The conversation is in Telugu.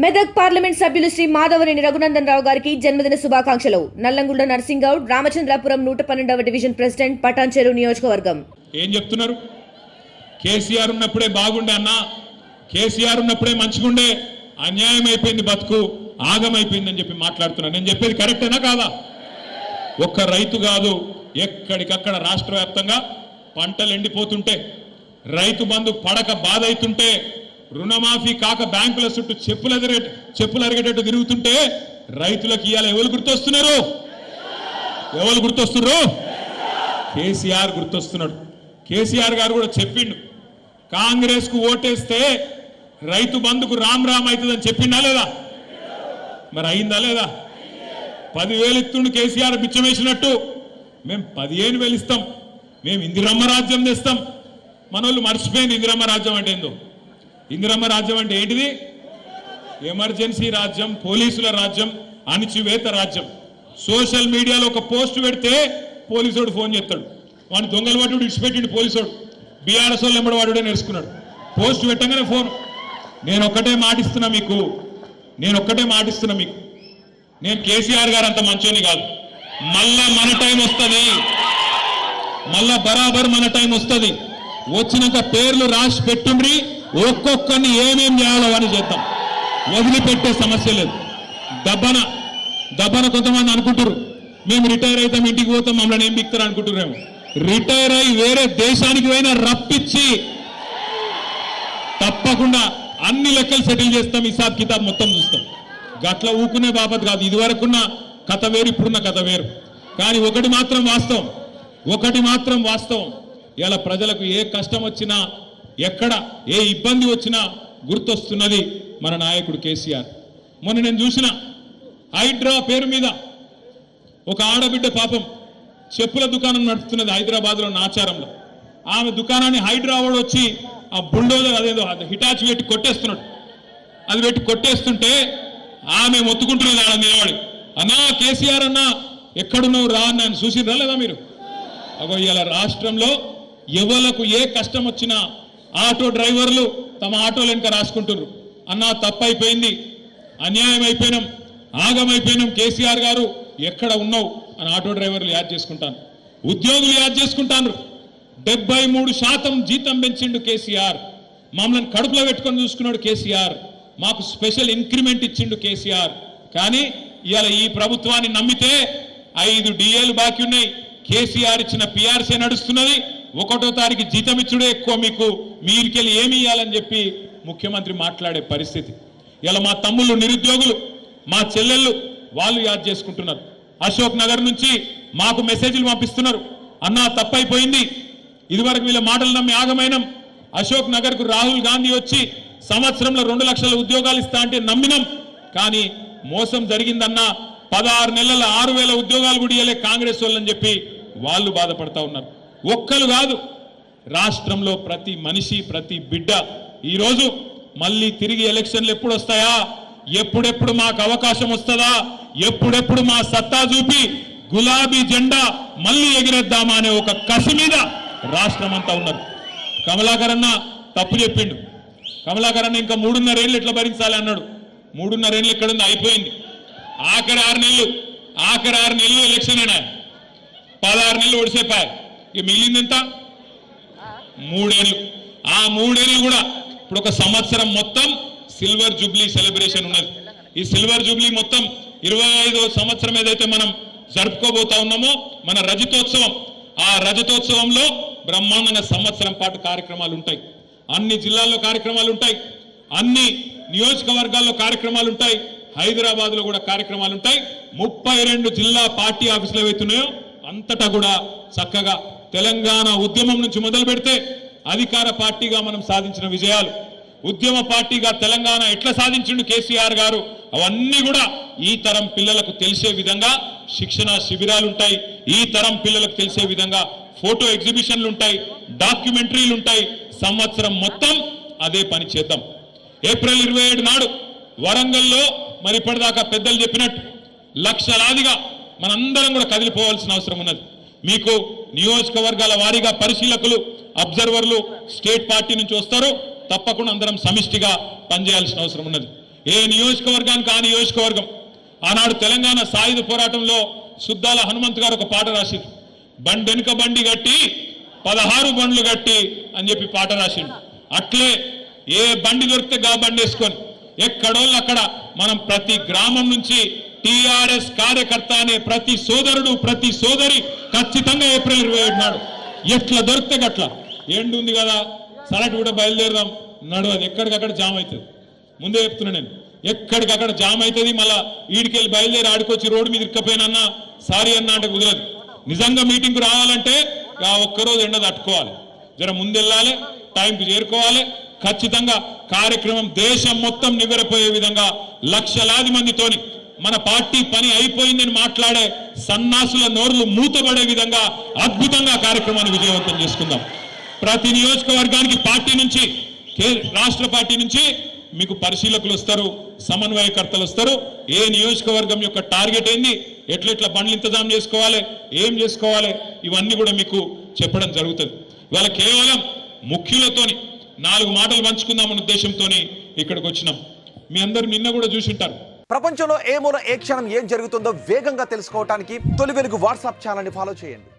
మెదక్ పార్లమెంట్ సభ్యులు శ్రీ మాధవనేని రఘునందన్ రావు గారికి జన్మదిన శుభాకాంక్షలు. నల్లంగుండ నర్సింగౌడ్, రామచంద్రాపురం 112వ డివిజన్ ప్రెసిడెంట్, పటాన్చెరు నియోజకవర్గం. ఏం చెప్తున్నారు? కేసీఆర్ ఉన్నప్పుడే బాగుండే అన్న, కేసీఆర్ ఉన్నప్పుడే మంచిగుండే, అన్యాయం అయిపోయింది, బతుకు ఆగమైపోయిందని చెప్పి మాట్లాడుతున్నారు. నేను చెప్పేది కరెక్టేనా కాదా? ఒక్క రైతు కాదు, ఎక్కడికక్కడ రాష్ట్ర వ్యాప్తంగా పంటలు ఎండిపోతుంటే, రైతు బంధు పడక బాధ అవుతుంటే, రుణమాఫీ కాక బ్యాంకుల చుట్టూ చెప్పులు అరిగేటట్టు తిరుగుతుంటే రైతులకు ఇవాళ ఎవరు గుర్తొస్తున్నారు? ఎవరు గుర్తొస్తున్నారు? కేసీఆర్ గుర్తొస్తున్నాడు. కేసీఆర్ గారు కూడా చెప్పిండు, కాంగ్రెస్ కు ఓటేస్తే రైతు బంధుకు రామ్ రామ్ అవుతుందని చెప్పిండా లేదా? మరి అయిందా లేదా? 10,000 ఇస్తుండు కేసీఆర్ బిచ్చమేసినట్టు. మేము 15,000 ఇస్తాం, మేము ఇందిరమ్మ రాజ్యం తెస్తాం. మనోళ్ళు మర్చిపోయింది ఇందిరమ్మ రాజ్యం అంటే ఏందో. ఇందిరమ్మ రాజ్యం అంటే ఏంటిది? ఎమర్జెన్సీ రాజ్యం, పోలీసుల రాజ్యం, అణిచివేత రాజ్యం. సోషల్ మీడియాలో ఒక పోస్ట్ పెడితే పోలీసుడు ఫోన్ చేస్తాడు, వాడిని దొంగలు వాడు ఇడిచిపెట్టిండు పోలీసుడు. బీఆర్ఎస్ వాళ్ళు ఎంబడి వాడుడే నేర్చుకున్నాడు. పోస్ట్ పెట్టగానే ఫోన్. నేను ఒక్కటే మాటిస్తున్నా మీకు, నేను కేసీఆర్ గారు అంత మంచోని కాదు. మళ్ళా మన టైం వస్తుంది, మళ్ళా బరాబర్ మన టైం వస్తుంది. వచ్చినాక పేర్లు రాసి పెట్టుండ్రి, ఒక్కొక్కరిని ఏమేం చేయాలో అని చేద్దాం. వదిలిపెట్టే సమస్య లేదు. దబ్బన కొంతమంది అనుకుంటారు మేము రిటైర్ అవుతాం, ఇంటికి పోతాం, మమ్మల్ని ఏం బిక్తారు అనుకుంటున్నాము. రిటైర్ అయ్యి వేరే దేశానికి పోయినా రప్పించి తప్పకుండా అన్ని లెక్కలు సెటిల్ చేస్తాం, హిసాబ్ కితాబ్ మొత్తం చూస్తాం. గట్ల ఊకునే బాబత్ కాదు. ఇది వరకున్న కథ వేరు, ఇప్పుడున్న కథ వేరు. కానీ ఒకటి మాత్రం వాస్తవం, ఇలా ప్రజలకు ఏ కష్టం వచ్చినా, ఎక్కడ ఏ ఇబ్బంది వచ్చినా గుర్తొస్తున్నది మన నాయకుడు కేసీఆర్. మొన్న నేను చూసిన హైడ్రా పేరు మీద ఒక ఆడబిడ్డ పాపం చెప్పుల దుకాణం నడుపుతున్నది హైదరాబాద్లో నాచారంలో. ఆమె దుకాణాన్ని హైడ్రా వాడు వచ్చి ఆ బుల్డోజర్ అదేదో హిటాచి పెట్టి కొట్టేస్తున్నాడు. అది పెట్టి కొట్టేస్తుంటే ఆమె మొత్తుకుంటున్నది ఆడ నిలబడి, అన్నా కేసీఆర్ అన్నా ఎక్కడున్నావు రా అని ఆయన చూసిర్రా లేదా మీరు? అగో ఇలా రాష్ట్రంలో ఎవలకు ఏ కష్టం వచ్చినా ఆటో డ్రైవర్లు తమ ఆటోలు వెనుక రాసుకుంటున్నారు, అన్నా తప్పైపోయింది, అన్యాయం అయిపోయినాం, ఆగమైపోయినాం, కేసీఆర్ గారు ఎక్కడ ఉన్నావు అని ఆటో డ్రైవర్లు యాద్ చేసుకుంటాను, ఉద్యోగులు యాద్ చేసుకుంటాను. 73% జీతం పెంచిండు కేసీఆర్. మమ్మల్ని కడుపులో పెట్టుకొని చూసుకున్నాడు కేసీఆర్. మాకు స్పెషల్ ఇంక్రిమెంట్ ఇచ్చిండు కేసీఆర్. కానీ ఇవాళ ఈ ప్రభుత్వాన్ని నమ్మితే 5 డిఏలు బాకీ ఉన్నాయి. కేసీఆర్ ఇచ్చిన పిఆర్సీ నడుస్తున్నది. 1వ తారీఖు జీతం ఇచ్చుడే ఎక్కువ, మీకు మీరికెళ్ళి ఏమి ఇవ్వాలని చెప్పి ముఖ్యమంత్రి మాట్లాడే పరిస్థితి. ఇలా మా తమ్ముళ్ళు నిరుద్యోగులు, మా చెల్లెళ్ళు వాళ్ళు యాద్ చేసుకుంటున్నారు. అశోక్ నగర్ నుంచి మాకు మెసేజ్లు పంపిస్తున్నారు, అన్నా తప్పైపోయింది, ఇదివరకు వీళ్ళ మాటలు నమ్మి ఆగమైనం. అశోక్ నగర్కు రాహుల్ గాంధీ వచ్చి సంవత్సరంలో 2 లక్షల ఉద్యోగాలు ఇస్తా అంటే నమ్మినాం, కానీ మోసం జరిగిందన్నా. 16 నెలల 6,000 ఉద్యోగాలు కూడా ఇవ్వలే కాంగ్రెస్ వాళ్ళని చెప్పి వాళ్ళు బాధపడతా ఉన్నారు. ఒక్కరు కాదు, రాష్ట్రంలో ప్రతి మనిషి, ప్రతి బిడ్డ ఈరోజు మళ్ళీ తిరిగి ఎలక్షన్లు ఎప్పుడు వస్తాయా, ఎప్పుడెప్పుడు మాకు అవకాశం వస్తుందా, ఎప్పుడెప్పుడు మా సత్తా చూపి గులాబీ జెండా మళ్ళీ ఎగిరేద్దామా అనే ఒక కసి మీద రాష్ట్రం అంతా ఉన్నారు. కమలాకర్ అన్న తప్పు చెప్పిండు. కమలాకర్ అన్న ఇంకా 3.5 ఏళ్ళు ఎట్లా భరించాలి అన్నాడు. 3.5 ఏళ్ళు ఎక్కడుంది, అయిపోయింది. ఆఖరి 6 నెలలు ఎలక్షన్ అయినా 16 నెలలు ఒడిసేపాయి. ఇక మిగిలిందంతా 3 ఏళ్ళు. ఆ 3 ఏళ్ళు కూడా ఇప్పుడు ఒక సంవత్సరం మొత్తం సిల్వర్ జూబ్లీ సెలబ్రేషన్ ఉన్నది. ఈ సిల్వర్ జూబ్లీ మొత్తం 25వ సంవత్సరం ఏదైతే మనం జరుపుకోబోతా ఉన్నామో మన రజతోత్సవం, ఆ రజతోత్సవంలో బ్రహ్మాండంగా సంవత్సరం పాటు కార్యక్రమాలు ఉంటాయి. అన్ని జిల్లాల్లో కార్యక్రమాలు ఉంటాయి, అన్ని నియోజకవర్గాల్లో కార్యక్రమాలు ఉంటాయి, హైదరాబాద్లో కూడా కార్యక్రమాలు ఉంటాయి. 32 జిల్లా పార్టీ ఆఫీసులు ఏవైతున్నాయో అంతటా కూడా చక్కగా తెలంగాణ ఉద్యమం నుంచి మొదలు పెడితే అధికార పార్టీగా మనం సాధించిన విజయాలు, ఉద్యమ పార్టీగా తెలంగాణ ఎట్లా సాధించిండు కేసీఆర్ గారు, అవన్నీ కూడా ఈ తరం పిల్లలకు తెలిసే విధంగా శిక్షణ శిబిరాలు ఉంటాయి. ఈ తరం పిల్లలకు తెలిసే విధంగా ఫోటో ఎగ్జిబిషన్లు ఉంటాయి, డాక్యుమెంటరీలు ఉంటాయి. సంవత్సరం మొత్తం అదే పని చేద్దాం. ఏప్రిల్ 27 నాడు వరంగల్లో మరి ఇప్పటిదాకా పెద్దలు చెప్పినట్టు లక్షలాదిగా మనందరం కూడా కదిలిపోవాల్సిన అవసరం ఉన్నది. మీకు నియోజకవర్గాల వారీగా పరిశీలకులు, అబ్జర్వర్లు స్టేట్ పార్టీ నుంచి వస్తారు. తప్పకుండా అందరం సమిష్టిగా పనిచేయాల్సిన అవసరం ఉన్నది. ఏ నియోజకవర్గానికి ఆ నియోజకవర్గం. ఆనాడు తెలంగాణ సాయుధ పోరాటంలో సుద్దాల హనుమంత్ గారు ఒక పాట రాసిండు. బండెనుక బండి కట్టి 16 బండ్లు కట్టి అని చెప్పి పాట రాసిండు. అట్లే ఏ బండి దొరికితే గా బండి వేసుకొని ఎక్కడోళ్ళు అక్కడ మనం ప్రతి గ్రామం నుంచి టీఆర్ఎస్ కార్యకర్త అనే ప్రతి సోదరుడు ప్రతి సోదరి ఖచ్చితంగా ఏప్రిల్ 27 నాడు ఎట్లా దొరికితే గట్లా ఎండు ఉంది కదా సరటి కూడా బయలుదేరదాం నడవదు. ఎక్కడికక్కడ జామ్ అవుతుంది. ముందే చెప్తున్నా నేను, ఎక్కడికక్కడ జామ్ అవుతుంది. మళ్ళా ఈడికెళ్ళి బయలుదేరి ఆడుకొచ్చి రోడ్డు మీద ఇరుక్కపోయినన్నా సారీ అన్న అంటే కుదరదు. నిజంగా మీటింగ్కు రావాలంటే ఆ ఒక్కరోజు ఎండ తట్టుకోవాలి, జర ముందెళ్ళాలి, టైంకి చేరుకోవాలి. ఖచ్చితంగా కార్యక్రమం దేశం మొత్తం నివ్వెరపోయే విధంగా లక్షలాది మందితోని మన పార్టీ పని అయిపోయిందని మాట్లాడే సన్నాసుల నోర్లు మూతబడే విధంగా అద్భుతంగా కార్యక్రమాన్ని విజయవంతం చేసుకుందాం. ప్రతి నియోజకవర్గానికి పార్టీ నుంచి రాష్ట్ర పార్టీ నుంచి మీకు పరిశీలకులు వస్తారు, సమన్వయకర్తలు వస్తారు. ఏ నియోజకవర్గం యొక్క టార్గెట్ ఏంది, ఎట్లెట్లా బండ్లు ఇంతజాం చేసుకోవాలి, ఏం చేసుకోవాలి, ఇవన్నీ కూడా మీకు చెప్పడం జరుగుతుంది. ఇవాళ కేవలం ముఖ్యులతోని 4 మాటలు పంచుకుందామన్న ఉద్దేశంతో ఇక్కడికి వచ్చినాం. మీ అందరూ నిన్న కూడా చూసింటారు. ప్రపంచంలో ఏ మూల ఏ క్షణం ఏం జరుగుతుందో వేగంగా తెలుసుకోవడానికి తొలి వెలుగు వాట్సాప్ ఛానల్ని ఫాలో చేయండి.